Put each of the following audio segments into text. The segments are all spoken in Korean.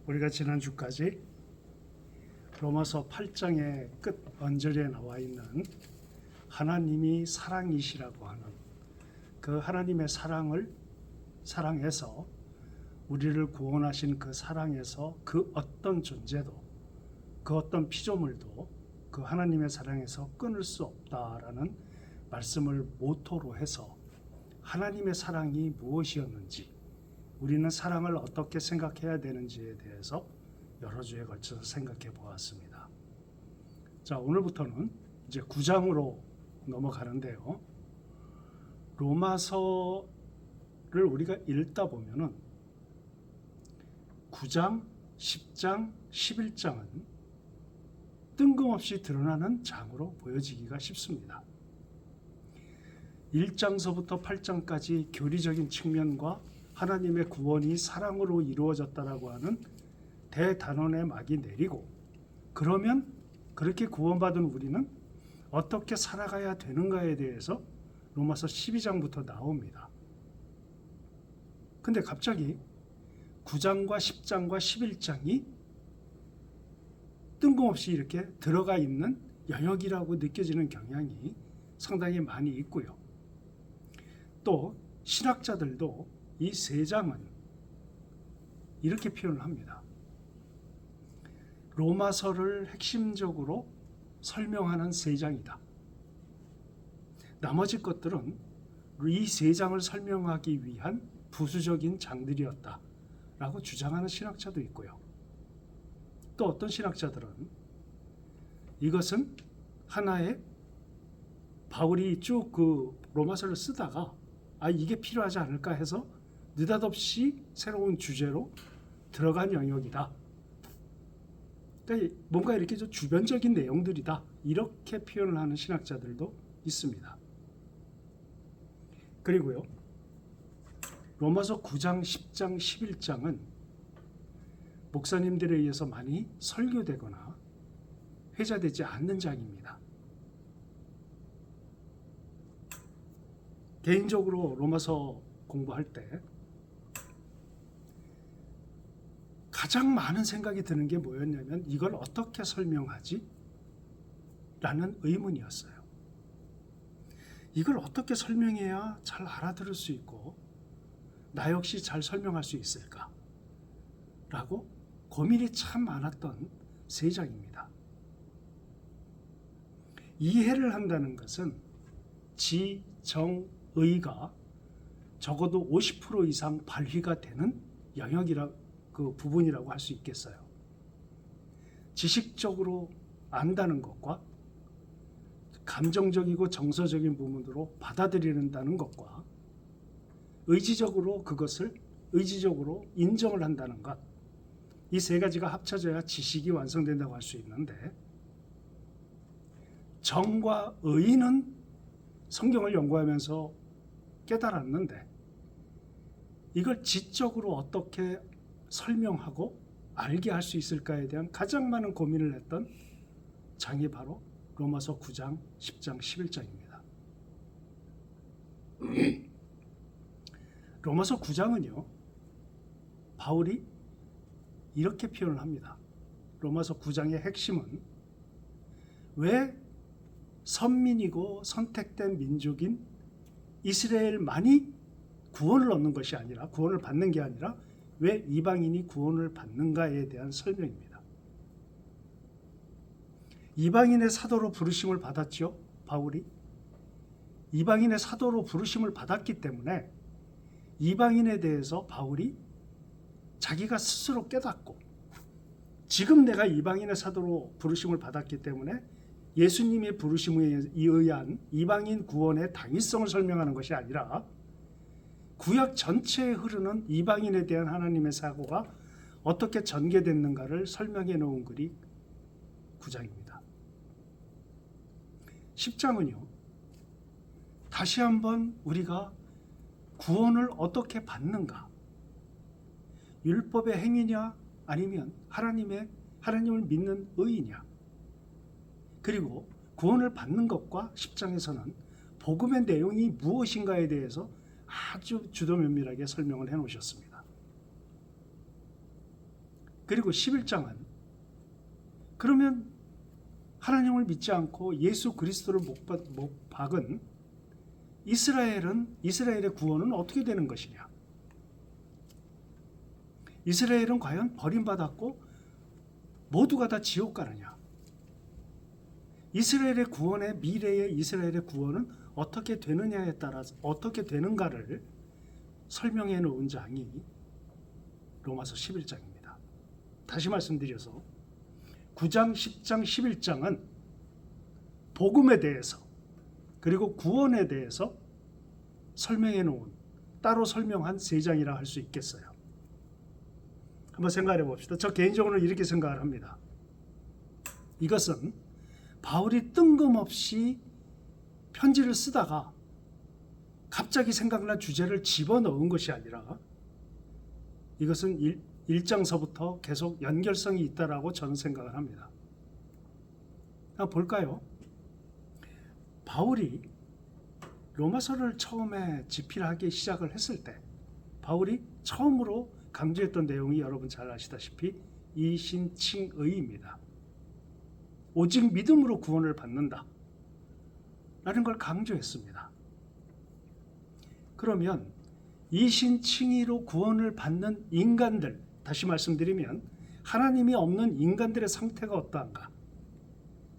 우리가 지난주까지 로마서 8장의 끝 언저리에 나와 있는 하나님이 사랑이시라고 하는 그 하나님의 사랑에서 우리를 구원하신 그 사랑에서 그 어떤 존재도 그 어떤 피조물도 그 하나님의 사랑에서 끊을 수 없다라는 말씀을 모토로 해서 하나님의 사랑이 무엇이었는지, 우리는 사랑을 어떻게 생각해야 되는지에 대해서 여러 주에 걸쳐서 생각해 보았습니다. 자, 오늘부터는 이제 9장으로 넘어가는데요. 로마서를 우리가 읽다 보면은 9장, 10장, 11장은 뜬금없이 드러나는 장으로 보여지기가 쉽습니다. 1장서부터 8장까지 교리적인 측면과 하나님의 구원이 사랑으로 이루어졌다라고 하는 대단원의 막이 내리고, 그러면 그렇게 구원받은 우리는 어떻게 살아가야 되는가에 대해서 로마서 12장부터 나옵니다. 근데 갑자기 9장과 10장과 11장이 뜬금없이 이렇게 들어가 있는 영역이라고 느껴지는 경향이 상당히 많이 있고요. 또 신학자들도 이 세 장은 이렇게 표현을 합니다. 로마서를 핵심적으로 설명하는 세 장이다. 나머지 것들은 이 세 장을 설명하기 위한 부수적인 장들이었다 라고 주장하는 신학자도 있고요. 또 어떤 신학자들은 이것은 하나의 바울이 쭉 그 로마서를 쓰다가 이게 필요하지 않을까 해서 느닷없이 새로운 주제로 들어간 영역이다. 그러니까 뭔가 이렇게 좀 주변적인 내용들이다, 이렇게 표현을 하는 신학자들도 있습니다. 그리고요, 로마서 9장, 10장, 11장은 목사님들에 의해서 많이 설교되거나 회자되지 않는 장입니다. 개인적으로 로마서 공부할 때 가장 많은 생각이 드는 게 뭐였냐면, 이걸 어떻게 설명하지? 라는 의문이었어요. 이걸 어떻게 설명해야 잘 알아들을 수 있고 나 역시 잘 설명할 수 있을까? 라고 고민이 참 많았던 세 장입니다. 이해를 한다는 것은 지, 정, 의가 적어도 50% 이상 발휘가 되는 그 부분이라고 할 수 있겠어요. 지식적으로 안다는 것과 감정적이고 정서적인 부분으로 받아들이는다는 것과 의지적으로 그것을 의지적으로 인정을 한다는 것, 이 세 가지가 합쳐져야 지식이 완성된다고 할 수 있는데, 정과 의는 성경을 연구하면서 깨달았는데 이걸 지적으로 어떻게 설명하고 알게 할 수 있을까에 대한 가장 많은 고민을 했던 장이 바로 로마서 9장, 10장, 11장입니다. 로마서 9장은요, 바울이 이렇게 표현을 합니다. 로마서 9장의 핵심은 왜 선민이고 선택된 민족인 이스라엘만이 구원을 얻는 것이 아니라, 구원을 받는 게 아니라 왜 이방인이 구원을 받는가에 대한 설명입니다. 이방인의 사도로 부르심을 받았죠, 바울이. 이방인의 사도로 부르심을 받았기 때문에 이방인에 대해서 바울이 자기가 스스로 깨닫고, 지금 내가 이방인의 사도로 부르심을 받았기 때문에 예수님의 부르심에 의한 이방인 구원의 당위성을 설명하는 것이 아니라 구약 전체에 흐르는 이방인에 대한 하나님의 사고가 어떻게 전개됐는가를 설명해 놓은 글이 9장입니다. 10장은요, 다시 한번 우리가 구원을 어떻게 받는가, 율법의 행위냐 아니면 하나님을 믿는 의이냐, 그리고 구원을 받는 것과 10장에서는 복음의 내용이 무엇인가에 대해서 아주 주도면밀하게 설명을 해 놓으셨습니다. 그리고 11장은 그러면 하나님을 믿지 않고 예수 그리스도를 못 박은 이스라엘의 구원은 어떻게 되는 것이냐? 이스라엘은 과연 버림받았고 모두가 다 지옥 가느냐? 이스라엘의 구원의 미래의 이스라엘의 구원은 어떻게 되느냐에 따라서 어떻게 되는가를 설명해 놓은 장이 로마서 11장입니다. 다시 말씀드려서 9장, 10장, 11장은 복음에 대해서 그리고 구원에 대해서 설명해 놓은 따로 설명한 세 장이라 할 수 있겠어요. 한번 생각해 봅시다. 저 개인적으로 이렇게 생각을 합니다. 이것은 바울이 뜬금없이 편지를 쓰다가 갑자기 생각난 주제를 집어넣은 것이 아니라 이것은 1장서부터 계속 연결성이 있다라고 저는 생각을 합니다. 한번 볼까요? 바울이 로마서를 처음에 집필하기 시작을 했을 때 바울이 처음으로 강조했던 내용이 여러분 잘 아시다시피 이신칭의입니다. 오직 믿음으로 구원을 받는다 라는 걸 강조했습니다. 그러면 이신칭의로 구원을 받는 인간들, 다시 말씀드리면 하나님이 없는 인간들의 상태가 어떠한가,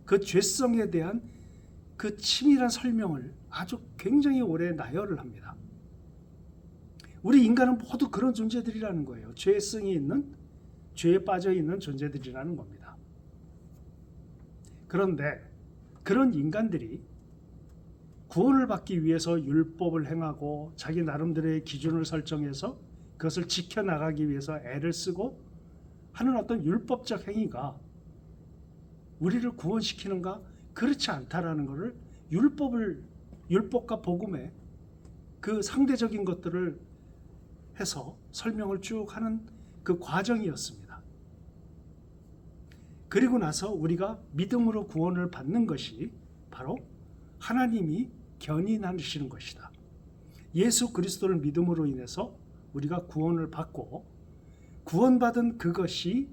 그 죄성에 대한 그 치밀한 설명을 아주 굉장히 오래 나열을 합니다. 우리 인간은 모두 그런 존재들이라는 거예요. 죄성이 있는, 죄에 빠져 있는 존재들이라는 겁니다. 그런데 그런 인간들이 구원을 받기 위해서 율법을 행하고 자기 나름대로의 기준을 설정해서 그것을 지켜나가기 위해서 애를 쓰고 하는 어떤 율법적 행위가 우리를 구원시키는가? 그렇지 않다라는 것을 율법과 복음의 그 상대적인 것들을 해서 설명을 쭉 하는 그 과정이었습니다. 그리고 나서 우리가 믿음으로 구원을 받는 것이 바로 하나님이 견인하시는 것이다. 예수 그리스도를 믿음으로 인해서 우리가 구원을 받고 구원받은 그것이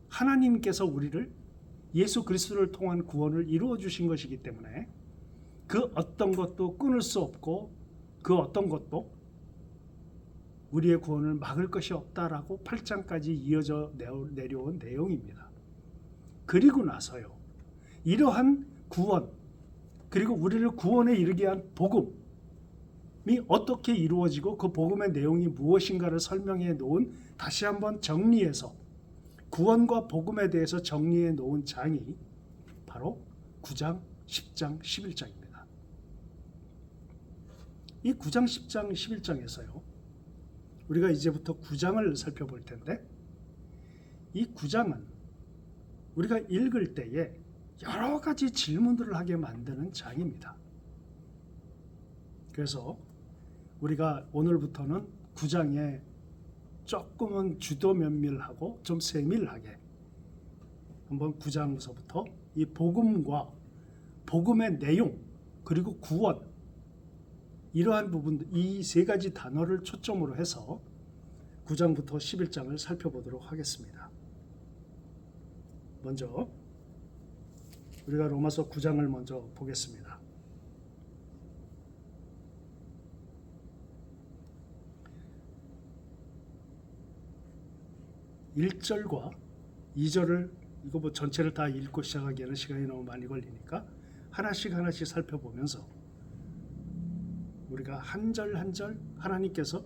하나님께서 우리를 예수 그리스도를 통한 구원을 이루어 주신 것이기 때문에 그 어떤 것도 끊을 수 없고 그 어떤 것도 우리의 구원을 막을 것이 없다라고 8장까지 이어져 내려온 내용입니다. 그리고 나서요, 이러한 구원 그리고 우리를 구원에 이르게 한 복음이 어떻게 이루어지고 그 복음의 내용이 무엇인가를 설명해 놓은, 다시 한번 정리해서 구원과 복음에 대해서 정리해 놓은 장이 바로 9장, 10장, 11장입니다. 이 9장, 10장, 11장에서요, 우리가 이제부터 9장을 살펴볼 텐데 이 9장은 우리가 읽을 때에 여러 가지 질문들을 하게 만드는 장입니다. 그래서 우리가 오늘부터는 9장에 조금은 주도 면밀하고 좀 세밀하게 한번 9장서부터 이 복음과 복음의 내용 그리고 구원, 이러한 부분들, 이 세 가지 단어를 초점으로 해서 9장부터 11장을 살펴보도록 하겠습니다. 먼저 우리가 로마서 9장을 먼저 보겠습니다. (1절과) (2절을) 이거 뭐 전체를 다 읽고 시작하기에는 시간이 너무 많이 걸리니까 하나씩 살펴보면서 우리가 한 절 한 절 하나님께서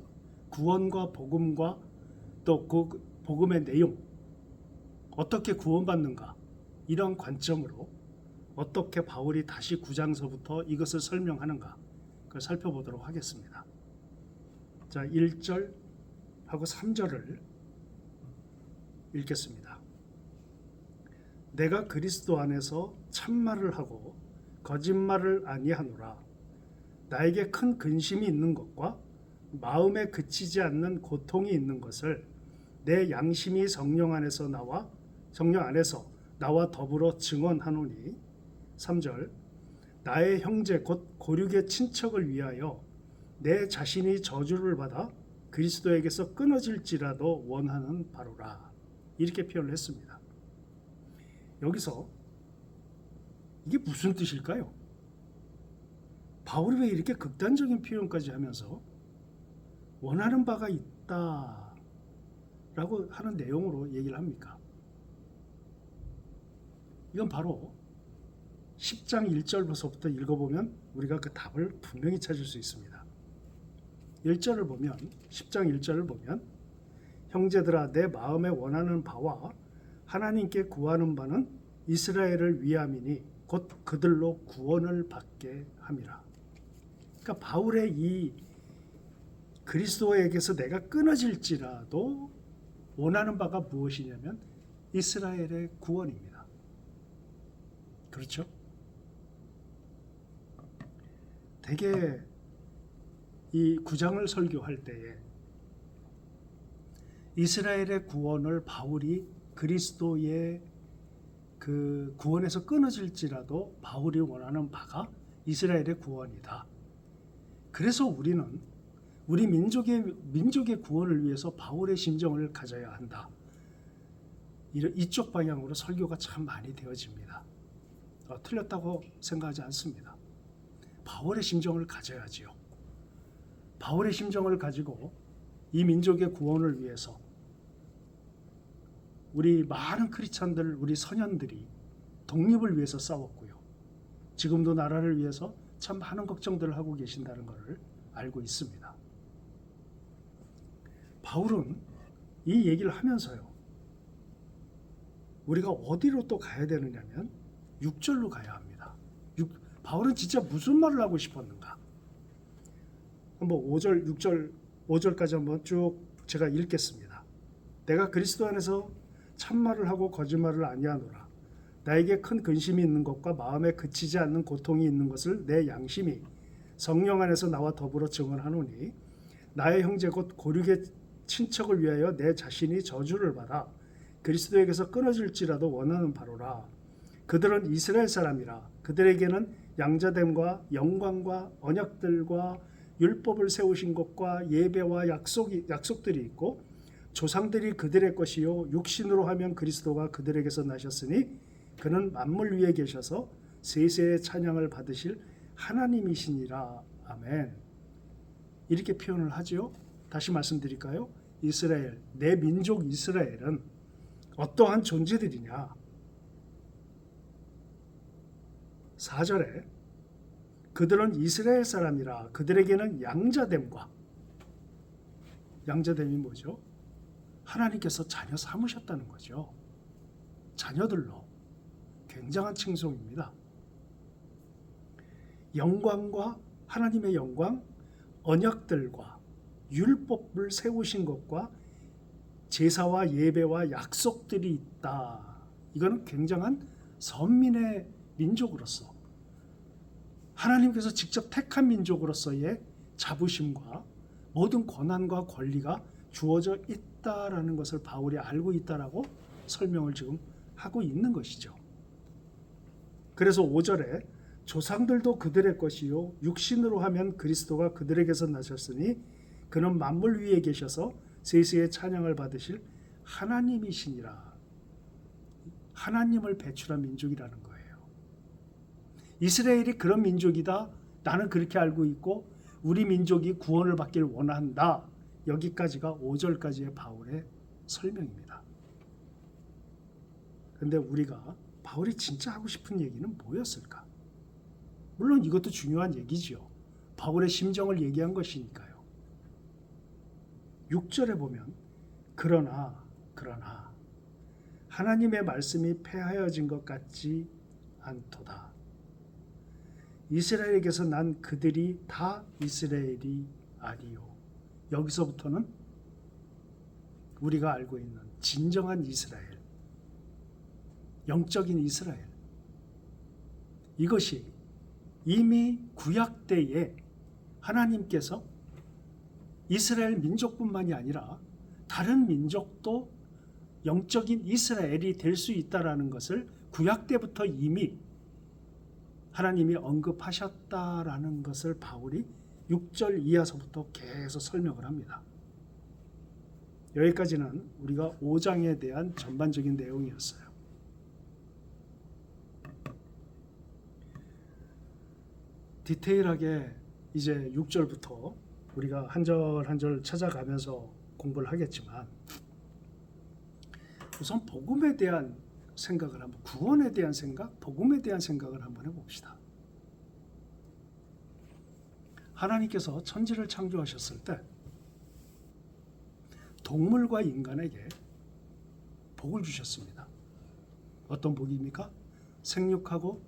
구원과 복음과 또 그 복음의 내용, 어떻게 구원받는가, 이런 관점으로 어떻게 바울이 다시 9장서부터 이것을 설명하는가, 그걸 살펴보도록 하겠습니다. 자, 1절하고 3절을 읽겠습니다. 내가 그리스도 안에서 참말을 하고 거짓말을 아니하노라. 나에게 큰 근심이 있는 것과 마음에 그치지 않는 고통이 있는 것을 내 양심이 성령 안에서 나와 더불어 증언하노니. 3절 나의 형제 곧 고륙의 친척을 위하여 내 자신이 저주를 받아 그리스도에게서 끊어질지라도 원하는 바로라. 이렇게 표현을 했습니다. 여기서 이게 무슨 뜻일까요? 바울이 왜 이렇게 극단적인 표현까지 하면서 원하는 바가 있다 라고 하는 내용으로 얘기를 합니까? 이건 바로 10장 1절부터 읽어보면 우리가 그 답을 분명히 찾을 수 있습니다. 1절을 보면 10장 1절을 보면 형제들아 내 마음에 원하는 바와 하나님께 구하는 바는 이스라엘을 위함이니 곧 그들로 구원을 받게 함이라. 그러니까 바울의 이 그리스도에게서 내가 끊어질지라도 원하는 바가 무엇이냐면 이스라엘의 구원입니다. 그렇죠? 대개 이 9장을 설교할 때에 이스라엘의 구원을 바울이 그리스도의 그 구원에서 끊어질지라도 바울이 원하는 바가 이스라엘의 구원이다. 그래서 우리는 우리 민족의 구원을 위해서 바울의 심정을 가져야 한다. 이쪽 방향으로 설교가 참 많이 되어집니다. 틀렸다고 생각하지 않습니다. 바울의 심정을 가져야지요. 바울의 심정을 가지고 이 민족의 구원을 위해서 우리 많은 크리스찬들, 우리 선현들이 독립을 위해서 싸웠고요. 지금도 나라를 위해서 참 많은 걱정들을 하고 계신다는 것을 알고 있습니다. 바울은 이 얘기를 하면서요. 우리가 어디로 또 가야 되느냐면 6절로 가야 합니다. 바울은 진짜 무슨 말을 하고 싶었는가? 한번 5절, 6절, 5절까지 한번 쭉 제가 읽겠습니다. 내가 그리스도 안에서 참말을 하고 거짓말을 아니하노라. 나에게 큰 근심이 있는 것과 마음에 그치지 않는 고통이 있는 것을 내 양심이 성령 안에서 나와 더불어 증언하노니 나의 형제 곧 고륙의 친척을 위하여 내 자신이 저주를 받아 그리스도에게서 끊어질지라도 원하는 바로라. 그들은 이스라엘 사람이라. 그들에게는 양자됨과 영광과 언약들과 율법을 세우신 것과 예배와 약속들이 있고 조상들이 그들의 것이요 육신으로 하면 그리스도가 그들에게서 나셨으니 그는 만물 위에 계셔서 세세의 찬양을 받으실 하나님이시니라. 아멘. 이렇게 표현을 하죠. 다시 말씀드릴까요? 이스라엘, 내 민족 이스라엘은 어떠한 존재들이냐? 4절에 그들은 이스라엘 사람이라. 그들에게는 양자됨과, 양자됨이 뭐죠? 하나님께서 자녀 삼으셨다는 거죠. 자녀들로. 굉장한 칭송입니다. 영광과 하나님의 영광, 언약들과 율법을 세우신 것과 제사와 예배와 약속들이 있다. 이거는 굉장한 선민의 민족으로서 하나님께서 직접 택한 민족으로서의 자부심과 모든 권한과 권리가 주어져 있다라는 것을 바울이 알고 있다라고 설명을 지금 하고 있는 것이죠. 그래서 5절에 조상들도 그들의 것이요 육신으로 하면 그리스도가 그들에게서 나셨으니 그는 만물 위에 계셔서 세세의 찬양을 받으실 하나님이시니라. 하나님을 배출한 민족이라는 거예요. 이스라엘이 그런 민족이다. 나는 그렇게 알고 있고 우리 민족이 구원을 받길 원한다. 여기까지가 5절까지의 바울의 설명입니다. 그런데 우리가 바울이 진짜 하고 싶은 얘기는 뭐였을까? 물론 이것도 중요한 얘기죠. 바울의 심정을 얘기한 것이니까요. 6절에 보면 그러나 하나님의 말씀이 폐하여진 것 같지 않도다. 이스라엘에게서 난 그들이 다 이스라엘이 아니요. 여기서부터는 우리가 알고 있는 진정한 이스라엘, 영적인 이스라엘, 이것이 이미 구약 때에 하나님께서 이스라엘 민족뿐만이 아니라 다른 민족도 영적인 이스라엘이 될 수 있다라는 것을 구약 때부터 이미 하나님이 언급하셨다라는 것을 바울이 6절 이하서부터 계속 설명을 합니다. 여기까지는 우리가 5장에 대한 전반적인 내용이었어요. 디테일하게 이제 6절부터 우리가 한 절 한 절 찾아가면서 공부를 하겠지만, 우선 복음에 대한 생각을 한번, 구원에 대한 생각, 복음에 대한 생각을 한번 해봅시다. 하나님께서 천지를 창조하셨을 때 동물과 인간에게 복을 주셨습니다. 어떤 복입니까? 생육하고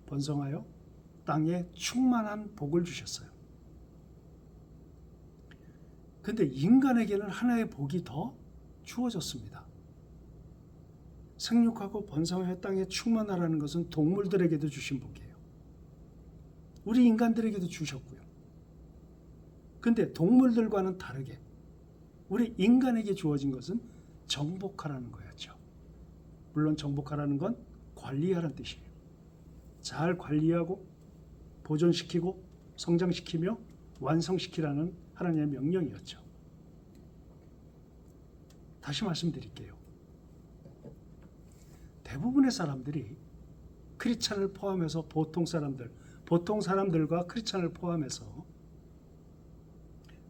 번성하여 땅에 충만한 복을 주셨어요. 근데 인간에게는 하나의 복이 더 주어졌습니다. 생육하고 번성하여 땅에 충만하라는 것은 동물들에게도 주신 복이에요. 우리 인간들에게도 주셨고요. 근데 동물들과는 다르게 우리 인간에게 주어진 것은 정복하라는 거였죠. 물론 정복하라는 건 관리하라는 뜻이에요. 잘 관리하고 보존시키고 성장시키며 완성시키라는 하나님의 명령이었죠. 다시 말씀드릴게요. 대부분의 사람들이 크리스찬을 포함해서 보통 사람들과 크리스찬을 포함해서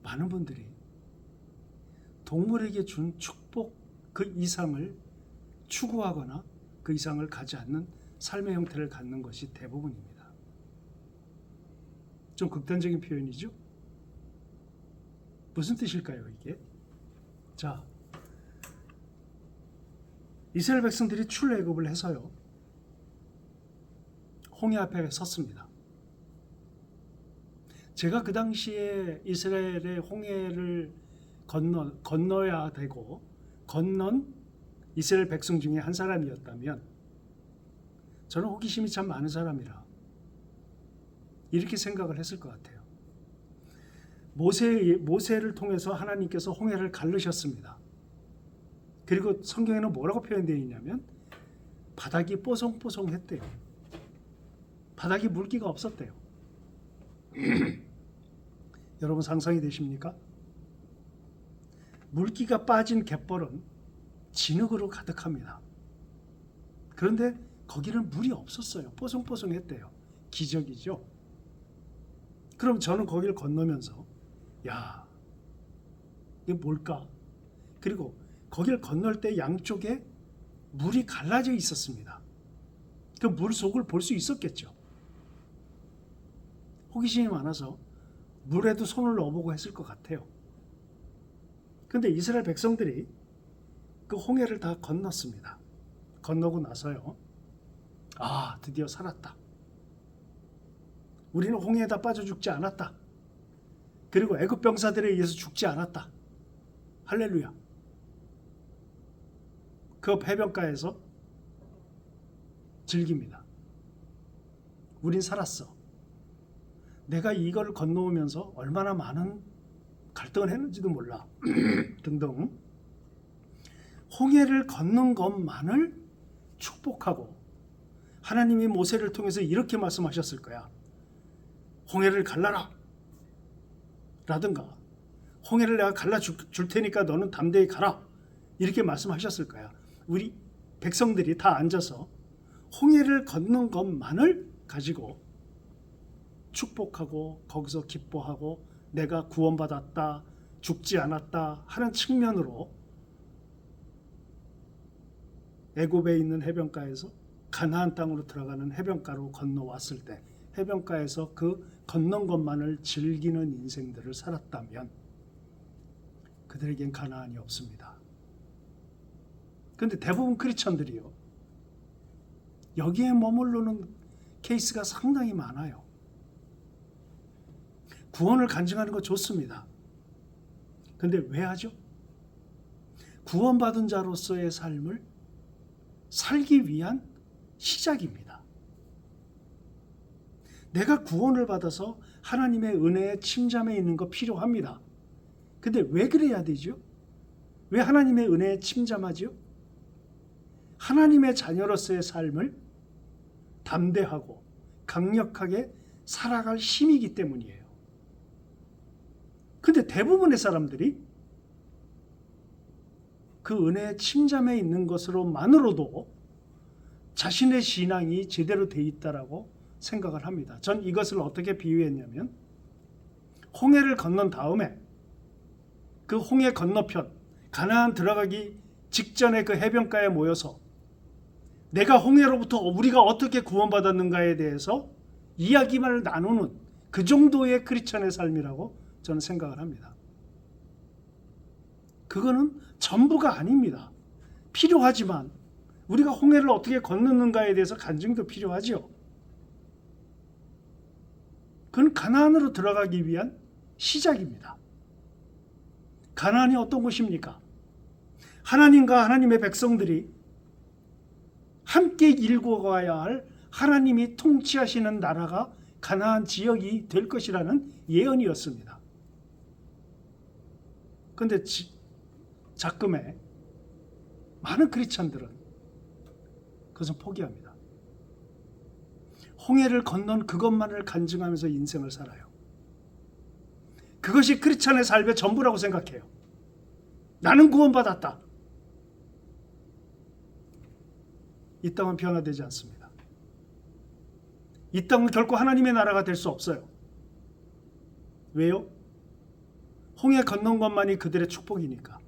많은 분들이 동물에게 준 축복 그 이상을 추구하거나 그 이상을 가지 않는 삶의 형태를 갖는 것이 대부분입니다. 좀 극단적인 표현이죠? 무슨 뜻일까요, 이게? 자, 이스라엘 백성들이 출애굽을 해서요, 홍해 앞에 섰습니다. 제가 그 당시에 이스라엘의 홍해를 건너야 되고 건넌 이스라엘 백성 중에 한 사람이었다면 저는 호기심이 참 많은 사람이라 이렇게 생각을 했을 것 같아요. 모세를 통해서 하나님께서 홍해를 가르셨습니다. 그리고 성경에는 뭐라고 표현되어 있냐면 바닥이 뽀송뽀송했대요. 바닥이 물기가 없었대요. 여러분 상상이 되십니까? 물기가 빠진 갯벌은 진흙으로 가득합니다. 그런데 거기는 물이 없었어요. 뽀송뽀송했대요. 기적이죠. 그럼 저는 거기를 건너면서 야, 이게 뭘까? 그리고 거기를 건널 때 양쪽에 물이 갈라져 있었습니다. 그 물 속을 볼 수 있었겠죠. 호기심이 많아서 물에도 손을 넣어보고 했을 것 같아요. 근데 이스라엘 백성들이 그 홍해를 다 건넜습니다. 건너고 나서요, 아, 드디어 살았다. 우리는 홍해에다 빠져 죽지 않았다. 그리고 애굽 병사들에 의해서 죽지 않았다. 할렐루야. 그 해변가에서 즐깁니다. 우린 살았어. 내가 이걸 건너오면서 얼마나 많은 갈등을 했는지도 몰라. 등등. 홍해를 건넌 것만을 축복하고 하나님이 모세를 통해서 이렇게 말씀하셨을 거야. 홍해를 갈라라. 라든가 홍해를 내가 갈라 줄 테니까 너는 담대히 가라. 이렇게 말씀하셨을 거야. 우리 백성들이 다 앉아서 홍해를 건넌 것만을 가지고 축복하고 거기서 기뻐하고 내가 구원받았다, 죽지 않았다 하는 측면으로 애굽에 있는 해변가에서 가나안 땅으로 들어가는 해변가로 건너왔을 때 해변가에서 그 건넌 것만을 즐기는 인생들을 살았다면 그들에겐 가나안이 없습니다. 그런데 대부분 크리스천들이요, 여기에 머무르는 케이스가 상당히 많아요. 구원을 간증하는 거 좋습니다. 근데 왜 하죠? 구원받은 자로서의 삶을 살기 위한 시작입니다. 내가 구원을 받아서 하나님의 은혜에 침잠해 있는 거 필요합니다. 근데 왜 그래야 되죠? 왜 하나님의 은혜에 침잠하죠? 하나님의 자녀로서의 삶을 담대하고 강력하게 살아갈 힘이기 때문이에요. 근데 대부분의 사람들이 그 은혜에 침잠해 있는 것으로만으로도 자신의 신앙이 제대로 돼 있다라고 생각을 합니다. 전 이것을 어떻게 비유했냐면 홍해를 건넌 다음에 그 홍해 건너편 가나안 들어가기 직전에 그 해변가에 모여서 내가 홍해로부터 우리가 어떻게 구원받았는가에 대해서 이야기만 나누는 그 정도의 크리스천의 삶이라고 저는 생각을 합니다. 그거는 전부가 아닙니다. 필요하지만 우리가 홍해를 어떻게 건너는가에 대해서 간증도 필요하지요. 그건 가나안으로 들어가기 위한 시작입니다. 가나안이 어떤 곳입니까? 하나님과 하나님의 백성들이 함께 일궈가야 할 하나님이 통치하시는 나라가 가나안 지역이 될 것이라는 예언이었습니다. 그런데 작금에 많은 크리스천들은 그것은 포기합니다. 홍해를 건넌 그것만을 간증하면서 인생을 살아요. 그것이 크리스천의 삶의 전부라고 생각해요. 나는 구원받았다. 이 땅은 변화되지 않습니다. 이 땅은 결코 하나님의 나라가 될 수 없어요. 왜요? 홍해 건넌 것만이 그들의 축복이니까.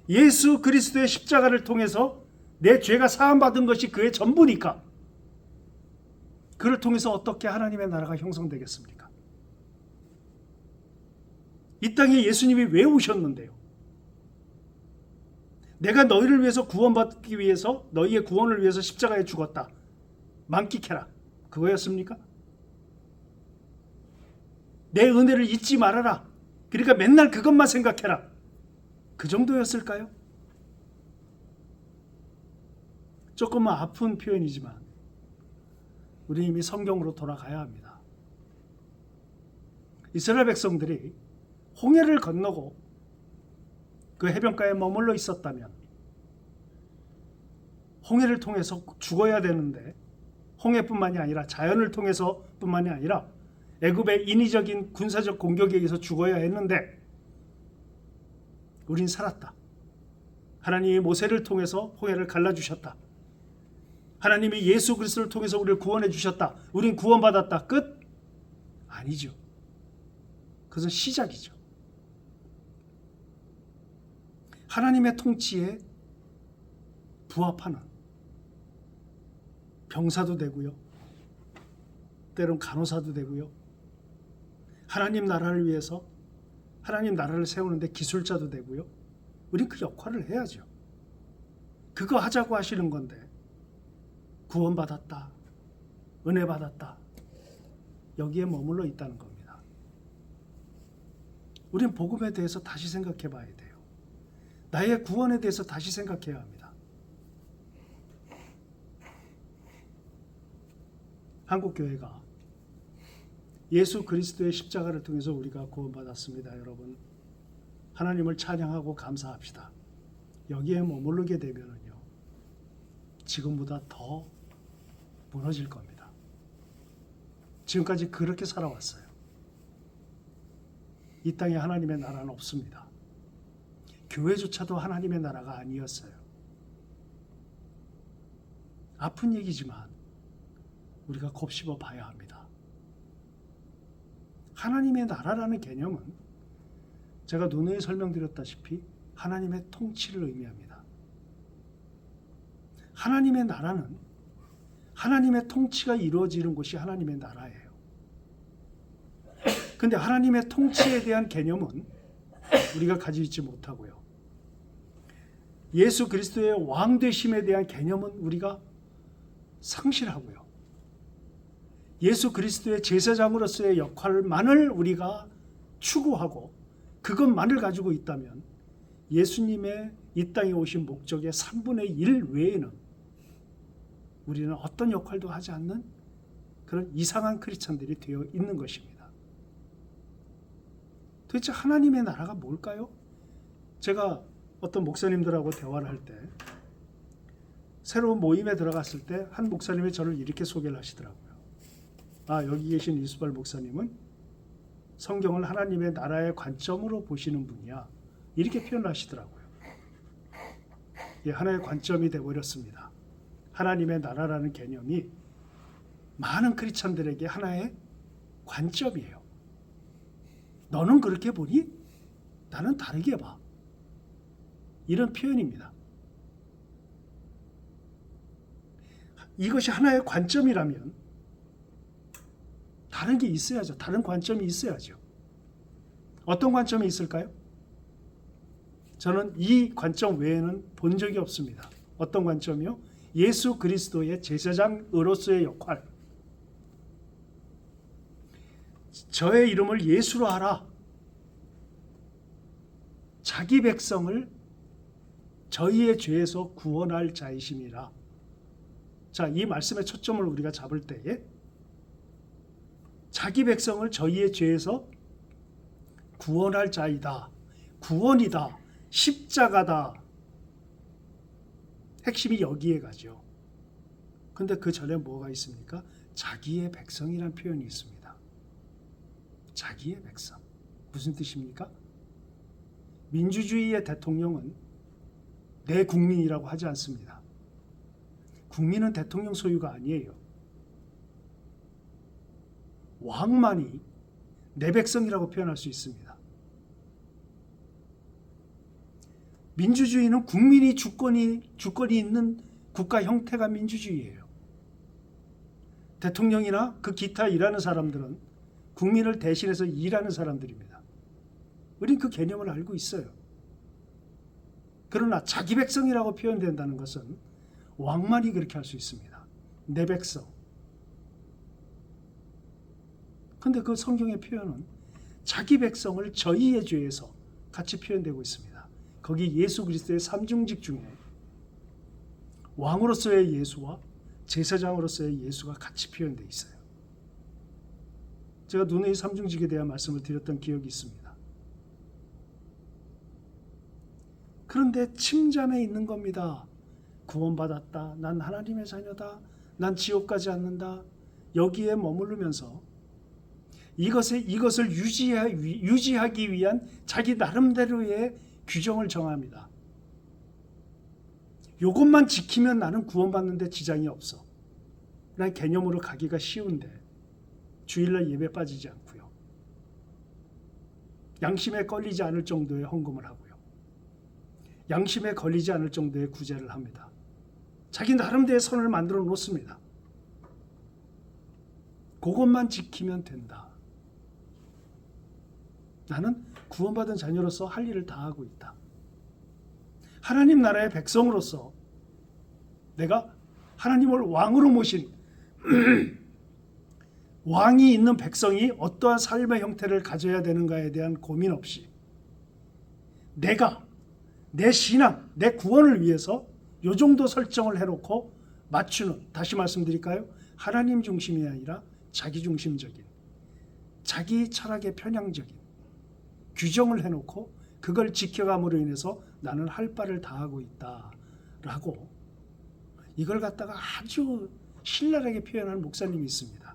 예수 그리스도의 십자가를 통해서 내 죄가 사함받은 것이 그의 전부니까. 그를 통해서 어떻게 하나님의 나라가 형성되겠습니까? 이 땅에 예수님이 왜 오셨는데요? 내가 너희를 위해서 구원받기 위해서 너희의 구원을 위해서 십자가에 죽었다. 만끽해라. 그거였습니까? 내 은혜를 잊지 말아라. 그러니까 맨날 그것만 생각해라. 그 정도였을까요? 조금은 아픈 표현이지만 우리 이미 성경으로 돌아가야 합니다. 이스라엘 백성들이 홍해를 건너고 그 해변가에 머물러 있었다면 홍해를 통해서 죽어야 되는데 홍해뿐만이 아니라 자연을 통해서 뿐만이 아니라 애굽의 인위적인 군사적 공격에 의해서 죽어야 했는데 우린 살았다. 하나님이 모세를 통해서 홍해를 갈라주셨다. 하나님이 예수 그리스도를 통해서 우리를 구원해 주셨다. 우린 구원받았다. 끝? 아니죠. 그것은 시작이죠. 하나님의 통치에 부합하는 병사도 되고요. 때론 간호사도 되고요. 하나님 나라를 위해서 하나님 나라를 세우는데 기술자도 되고요. 우린 그 역할을 해야죠. 그거 하자고 하시는 건데 구원받았다. 은혜 받았다. 여기에 머물러 있다는 겁니다. 우린 복음에 대해서 다시 생각해 봐야 돼요. 나의 구원에 대해서 다시 생각해야 합니다. 한국교회가 예수 그리스도의 십자가를 통해서 우리가 구원받았습니다. 여러분, 하나님을 찬양하고 감사합시다. 여기에 머무르게 되면은요, 지금보다 더 무너질 겁니다. 지금까지 그렇게 살아왔어요. 이 땅에 하나님의 나라는 없습니다. 교회조차도 하나님의 나라가 아니었어요. 아픈 얘기지만 우리가 곱씹어 봐야 합니다. 하나님의 나라라는 개념은 제가 누누이 설명드렸다시피 하나님의 통치를 의미합니다. 하나님의 나라는 하나님의 통치가 이루어지는 곳이 하나님의 나라예요. 근데 하나님의 통치에 대한 개념은 우리가 가지고 있지 못하고요. 예수 그리스도의 왕 되심에 대한 개념은 우리가 상실하고요. 예수 그리스도의 제사장으로서의 역할만을 우리가 추구하고 그것만을 가지고 있다면 예수님의 이 땅에 오신 목적의 3분의 1 외에는 우리는 어떤 역할도 하지 않는 그런 이상한 크리스천들이 되어 있는 것입니다. 도대체 하나님의 나라가 뭘까요? 제가 어떤 목사님들하고 대화를 할 때 새로운 모임에 들어갔을 때 한 목사님이 저를 이렇게 소개를 하시더라고요. 여기 계신 이수발 목사님은 성경을 하나님의 나라의 관점으로 보시는 분이야. 이렇게 표현을 하시더라고요. 하나의 관점이 되어버렸습니다. 하나님의 나라라는 개념이 많은 크리스찬들에게 하나의 관점이에요. 너는 그렇게 보니? 나는 다르게 봐. 이런 표현입니다. 이것이 하나의 관점이라면 다른 게 있어야죠. 다른 관점이 있어야죠. 어떤 관점이 있을까요? 저는 이 관점 외에는 본 적이 없습니다. 어떤 관점이요? 예수 그리스도의 제사장으로서의 역할. 저의 이름을 예수로 하라. 자기 백성을 저희의 죄에서 구원할 자이심이라. 자, 이 말씀의 초점을 우리가 잡을 때에 자기 백성을 저희의 죄에서 구원할 자이다. 구원이다. 십자가다. 핵심이 여기에 가죠. 근데 그 전에 뭐가 있습니까? 자기의 백성이라는 표현이 있습니다. 자기의 백성. 무슨 뜻입니까? 민주주의의 대통령은 내 국민이라고 하지 않습니다. 국민은 대통령 소유가 아니에요. 왕만이 내 백성이라고 표현할 수 있습니다. 민주주의는 국민이 주권이 있는 국가 형태가 민주주의예요. 대통령이나 그 기타 일하는 사람들은 국민을 대신해서 일하는 사람들입니다. 우린 그 개념을 알고 있어요. 그러나 자기 백성이라고 표현된다는 것은 왕만이 그렇게 할 수 있습니다. 내 백성. 근데 그 성경의 표현은 자기 백성을 저희의 죄에서 같이 표현되고 있습니다. 거기 예수 그리스도의 삼중직 중에 왕으로서의 예수와 제사장으로서의 예수가 같이 표현되어 있어요. 제가 누누이 삼중직에 대한 말씀을 드렸던 기억이 있습니다. 그런데 침잠에 있는 겁니다. 구원받았다. 난 하나님의 자녀다. 난 지옥 가지 않는다. 여기에 머무르면서 이것을 유지하기 위한 자기 나름대로의 규정을 정합니다. 이것만 지키면 나는 구원받는데 지장이 없어. 라는 개념으로 가기가 쉬운데 주일날 예배 빠지지 않고요. 양심에 걸리지 않을 정도의 헌금을 하고요. 양심에 걸리지 않을 정도의 구제를 합니다. 자기 나름대로의 선을 만들어 놓습니다. 그것만 지키면 된다. 나는 구원받은 자녀로서 할 일을 다 하고 있다. 하나님 나라의 백성으로서 내가 하나님을 왕으로 모신 왕이 있는 백성이 어떠한 삶의 형태를 가져야 되는가에 대한 고민 없이 내가 내 신앙, 내 구원을 위해서 이 정도 설정을 해놓고 맞추는, 다시 말씀드릴까요? 하나님 중심이 아니라 자기 중심적인, 자기 철학에 편향적인 규정을 해놓고 그걸 지켜감으로 인해서 나는 할 바를 다하고 있다라고 이걸 갖다가 아주 신랄하게 표현하는 목사님이 있습니다.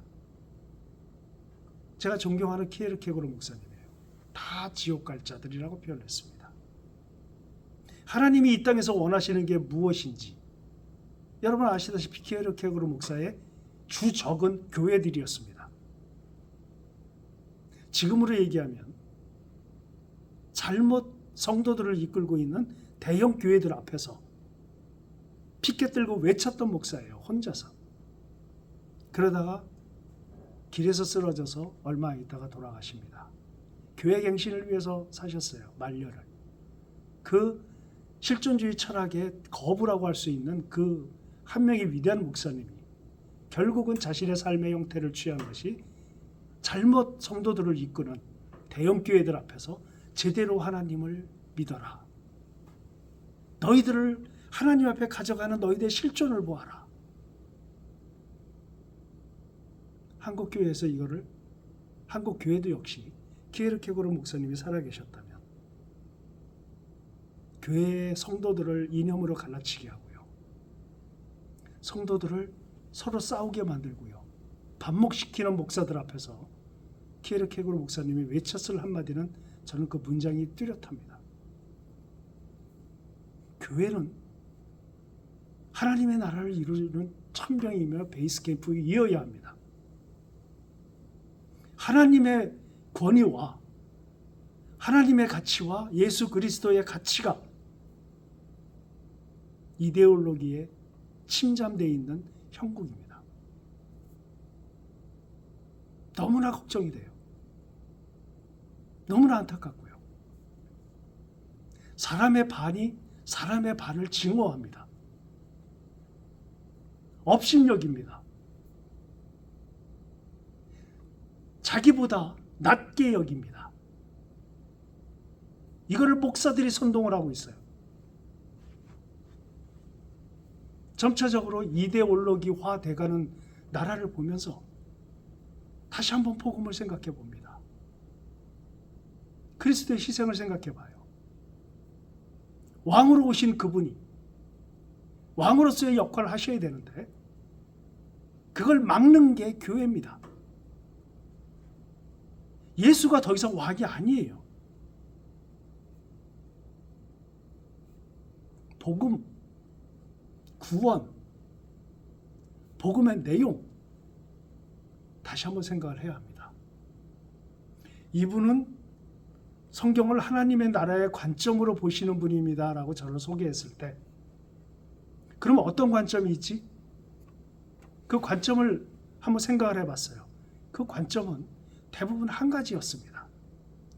제가 존경하는 키에르케고르 목사님이에요. 다 지옥 갈 자들이라고 표현했습니다. 하나님이 이 땅에서 원하시는 게 무엇인지 여러분 아시다시피 키에르케고르 목사의 주적은 교회들이었습니다. 지금으로 얘기하면 잘못 성도들을 이끌고 있는 대형 교회들 앞에서 피켓 들고 외쳤던 목사예요. 혼자서. 그러다가 길에서 쓰러져서 얼마 있다가 돌아가십니다. 교회 갱신을 위해서 사셨어요. 말년을. 그 실존주의 철학의 거부라고 할 수 있는 그 한 명의 위대한 목사님이 결국은 자신의 삶의 형태를 취한 것이 잘못 성도들을 이끄는 대형 교회들 앞에서 제대로 하나님을 믿어라. 너희들을 하나님 앞에 가져가는 너희들의 실존을 보아라. 한국교회에서 이거를 한국교회도 역시 키에르케고르 목사님이 살아계셨다면 교회의 성도들을 이념으로 갈라치게 하고요. 성도들을 서로 싸우게 만들고요. 반목시키는 목사들 앞에서 키에르케고르 목사님이 외쳤을 한마디는 저는 그 문장이 뚜렷합니다. 교회는 하나님의 나라를 이루는 천병이며 베이스 캠프이어야 합니다. 하나님의 권위와 하나님의 가치와 예수 그리스도의 가치가 이데올로기에 침잠되어 있는 형국입니다. 너무나 걱정이 돼요. 너무나 안타깝고요. 사람의 반이 사람의 반을 증오합니다. 업신여깁니다. 자기보다 낮게 여깁니다. 이거를 목사들이 선동을 하고 있어요. 점차적으로 이데올로기화 돼가는 나라를 보면서 다시 한번 복음을 생각해 봅니다. 그리스도의 희생을 생각해 봐요. 왕으로 오신 그분이 왕으로서의 역할을 하셔야 되는데 그걸 막는 게 교회입니다. 예수가 더 이상 왕이 아니에요. 복음, 구원, 복음의 내용 다시 한번 생각을 해야 합니다. 이분은 성경을 하나님의 나라의 관점으로 보시는 분입니다 라고 저를 소개했을 때 그러면 어떤 관점이 있지? 그 관점을 한번 생각을 해봤어요. 그 관점은 대부분 한 가지였습니다.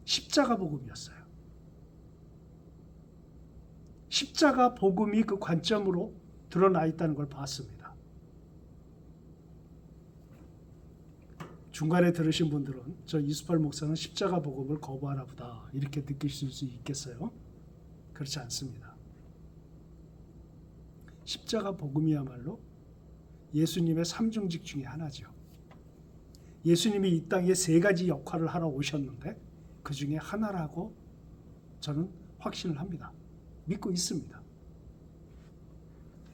십자가 복음이었어요. 십자가 복음이 그 관점으로 드러나 있다는 걸 봤습니다. 중간에 들으신 분들은 저 이수팔 목사는 십자가 복음을 거부하나 보다 이렇게 느끼실 수 있겠어요? 그렇지 않습니다. 십자가 복음이야말로 예수님의 삼중직 중에 하나죠. 예수님이 이 땅에 세 가지 역할을 하러 오셨는데 그 중에 하나라고 저는 확신을 합니다. 믿고 있습니다.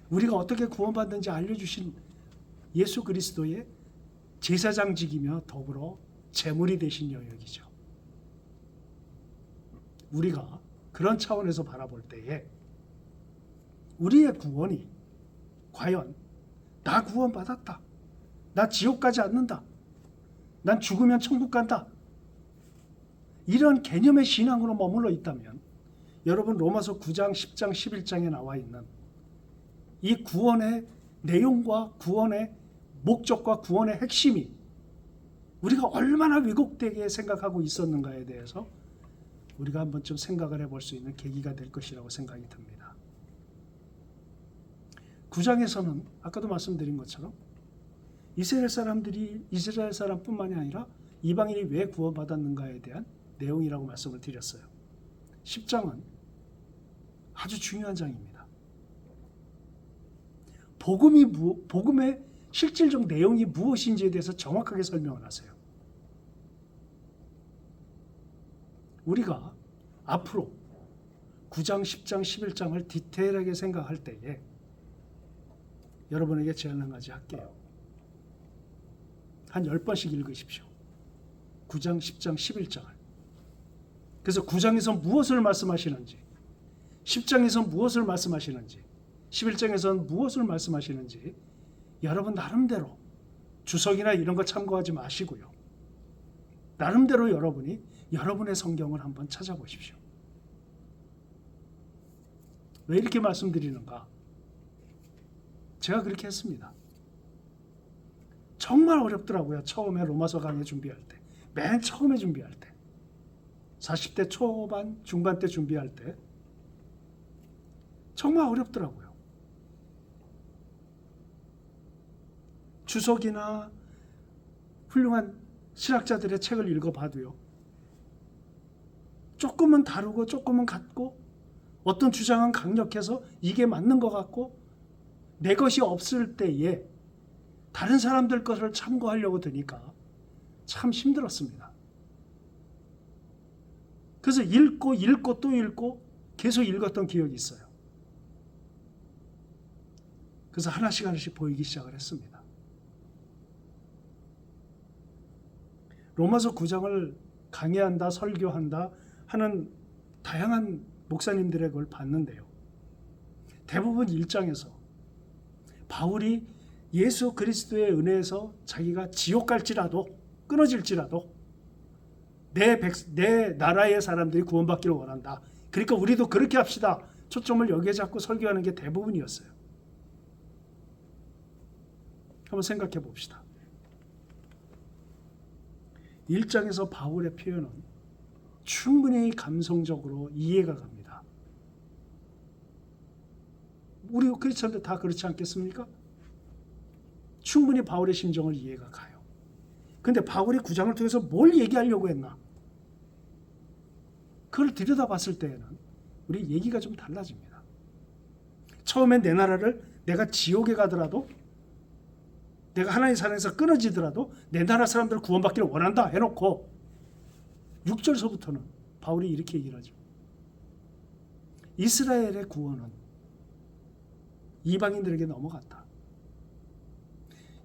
우리가 어떻게 구원받는지 알려주신 예수 그리스도의 제사장직이며 더불어 제물이 되신 영역이죠. 우리가 그런 차원에서 바라볼 때에 우리의 구원이 과연 나 구원받았다, 나 지옥 가지 않는다, 난 죽으면 천국 간다, 이런 개념의 신앙으로 머물러 있다면 여러분 로마서 9장, 10장, 11장에 나와 있는 이 구원의 내용과 구원의 목적과 구원의 핵심이 우리가 얼마나 왜곡되게 생각하고 있었는가에 대해서 우리가 한 번쯤 생각을 해볼 수 있는 계기가 될 것이라고 생각이 듭니다. 9장에서는 아까도 말씀드린 것처럼 이스라엘 사람뿐만이 아니라 이방인이 왜 구원받았는가에 대한 내용이라고 말씀을 드렸어요. 10장은 아주 중요한 장입니다. 복음의 실질적 내용이 무엇인지에 대해서 정확하게 설명을 하세요. 우리가 앞으로 9장, 10장, 11장을 디테일하게 생각할 때에 여러분에게 제안 한 가지 할게요. 한 10번씩 읽으십시오. 9장, 10장, 11장을. 그래서 9장에서 무엇을 말씀하시는지, 10장에서 무엇을 말씀하시는지, 11장에서는 무엇을 말씀하시는지 여러분 나름대로 주석이나 이런 거 참고하지 마시고요. 나름대로 여러분이 여러분의 성경을 한번 찾아보십시오. 왜 이렇게 말씀드리는가? 제가 그렇게 했습니다. 정말 어렵더라고요. 처음에 로마서 강의 준비할 때. 맨 처음에 준비할 때. 40대 초반, 중반 때 준비할 때. 정말 어렵더라고요. 주석이나 훌륭한 신학자들의 책을 읽어봐도요. 조금은 다르고 조금은 같고 어떤 주장은 강력해서 이게 맞는 것 같고 내 것이 없을 때에 다른 사람들 것을 참고하려고 드니까 참 힘들었습니다. 그래서 읽고 또 읽고 계속 읽었던 기억이 있어요. 그래서 하나씩 보이기 시작을 했습니다. 로마서 9장을 강의한다, 설교한다 하는 다양한 목사님들의 걸 봤는데요. 대부분 1장에서 바울이 예수 그리스도의 은혜에서 자기가 지옥 갈지라도 끊어질지라도 내 나라의 사람들이 구원받기를 원한다. 그러니까 우리도 그렇게 합시다. 초점을 여기에 잡고 설교하는 게 대부분이었어요. 한번 생각해 봅시다. 1장에서 바울의 표현은 충분히 감성적으로 이해가 갑니다. 우리 크리스천들 다 그렇지 않겠습니까? 충분히 바울의 심정을 이해가 가요. 근데 바울이 9장을 통해서 뭘 얘기하려고 했나? 그걸 들여다봤을 때에는 우리 얘기가 좀 달라집니다. 처음엔 내 나라를 내가 지옥에 가더라도, 내가 하나님 사랑에서 끊어지더라도 내 나라 사람들을 구원받기를 원한다 해놓고 6절서부터는 바울이 이렇게 얘기를 하죠. 이스라엘의 구원은 이방인들에게 넘어갔다.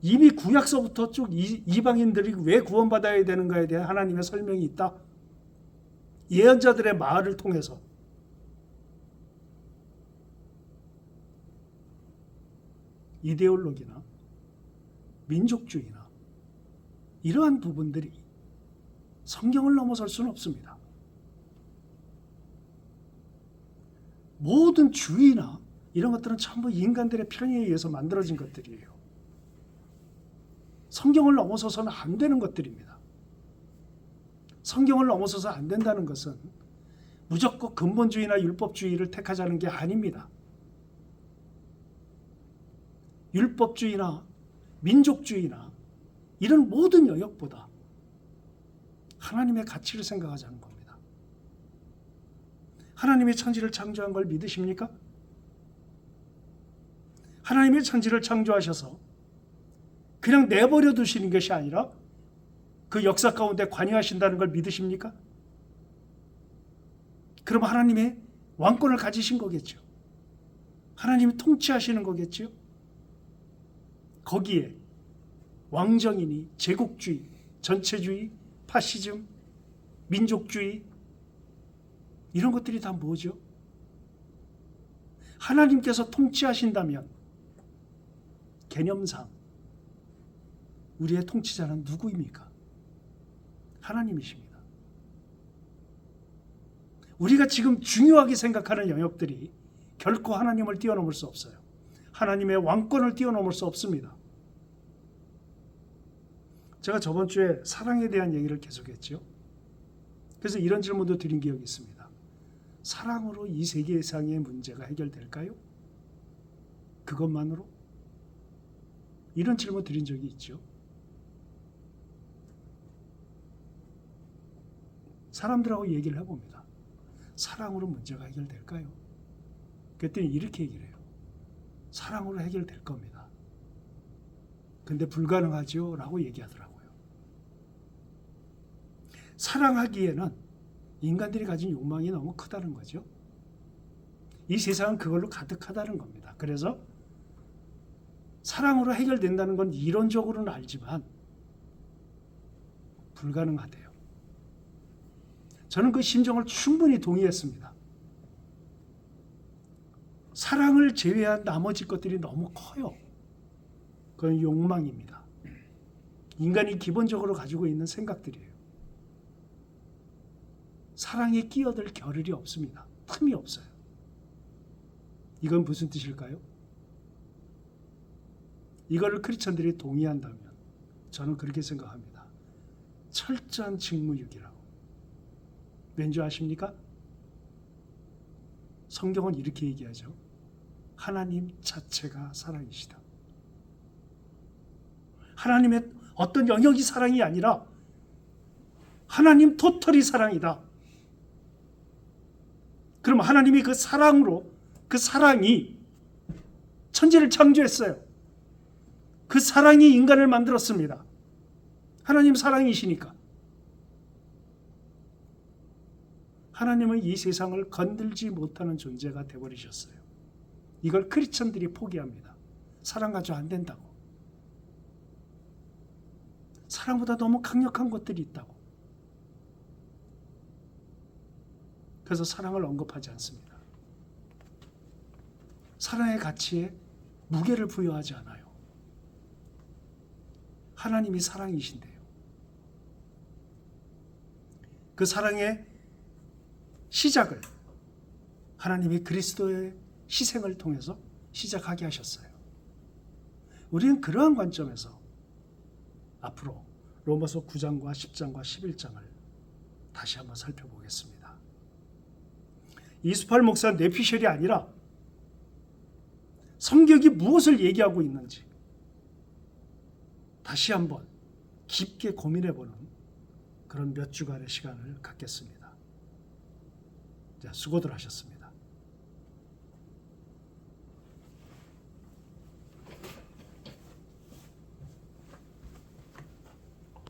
이미 구약서부터 쭉 이방인들이 왜 구원받아야 되는가에 대한 하나님의 설명이 있다. 예언자들의 말을 통해서 이데올로기나 민족주의나 이러한 부분들이 성경을 넘어설 수는 없습니다. 모든 주의나 이런 것들은 전부 인간들의 편의에 의해서 만들어진 것들이에요. 성경을 넘어서서는 안 되는 것들입니다. 성경을 넘어서서 안 된다는 것은 무조건 근본주의나 율법주의를 택하자는 게 아닙니다. 율법주의나 민족주의나 이런 모든 영역보다 하나님의 가치를 생각하자는 겁니다. 하나님의 천지를 창조한 걸 믿으십니까? 하나님의 천지를 창조하셔서 그냥 내버려 두시는 것이 아니라 그 역사 가운데 관여하신다는 걸 믿으십니까? 그럼 하나님의 왕권을 가지신 거겠죠. 하나님이 통치하시는 거겠죠. 거기에 왕정이니 제국주의, 전체주의, 파시즘, 민족주의 이런 것들이 다 뭐죠? 하나님께서 통치하신다면 개념상 우리의 통치자는 누구입니까? 하나님이십니다. 우리가 지금 중요하게 생각하는 영역들이 결코 하나님을 뛰어넘을 수 없어요. 하나님의 왕권을 뛰어넘을 수 없습니다. 제가 저번 주에 사랑에 대한 얘기를 계속했죠. 그래서 이런 질문도 드린 기억이 있습니다. 사랑으로 이 세계상의 문제가 해결될까요? 그것만으로? 이런 질문 드린 적이 있죠. 사람들하고 얘기를 해봅니다. 사랑으로 문제가 해결될까요? 그랬더니 이렇게 얘기를 해요. 사랑으로 해결될 겁니다. 근데 불가능하죠? 라고 얘기하더라고요. 사랑하기에는 인간들이 가진 욕망이 너무 크다는 거죠. 이 세상은 그걸로 가득하다는 겁니다. 그래서 사랑으로 해결된다는 건 이론적으로는 알지만 불가능하대요. 저는 그 심정을 충분히 동의했습니다. 사랑을 제외한 나머지 것들이 너무 커요. 그건 욕망입니다. 인간이 기본적으로 가지고 있는 생각들이에요. 사랑에 끼어들 겨를이 없습니다. 틈이 없어요. 이건 무슨 뜻일까요? 이거를 크리스천들이 동의한다면 저는 그렇게 생각합니다. 철저한 직무유기라고. 왠지 아십니까? 성경은 이렇게 얘기하죠. 하나님 자체가 사랑이시다. 하나님의 어떤 영역이 사랑이 아니라 하나님 토털이 사랑이다. 그럼 하나님이 그 사랑으로, 그 사랑이 천지를 창조했어요. 그 사랑이 인간을 만들었습니다. 하나님 사랑이시니까. 하나님은 이 세상을 건들지 못하는 존재가 되어버리셨어요. 이걸 크리스천들이 포기합니다. 사랑 가지고 안 된다고. 사랑보다 너무 강력한 것들이 있다고. 그래서 사랑을 언급하지 않습니다. 사랑의 가치에 무게를 부여하지 않아요. 하나님이 사랑이신데요. 그 사랑의 시작을 하나님이 그리스도의 희생을 통해서 시작하게 하셨어요. 우리는 그러한 관점에서 앞으로 로마서 9장과 10장과 11장을 다시 한번 살펴보겠습니다. 이스팔 목사 뇌피셜이 아니라 성경이 무엇을 얘기하고 있는지 다시 한번 깊게 고민해보는 그런 몇 주간의 시간을 갖겠습니다. 자, 수고들 하셨습니다.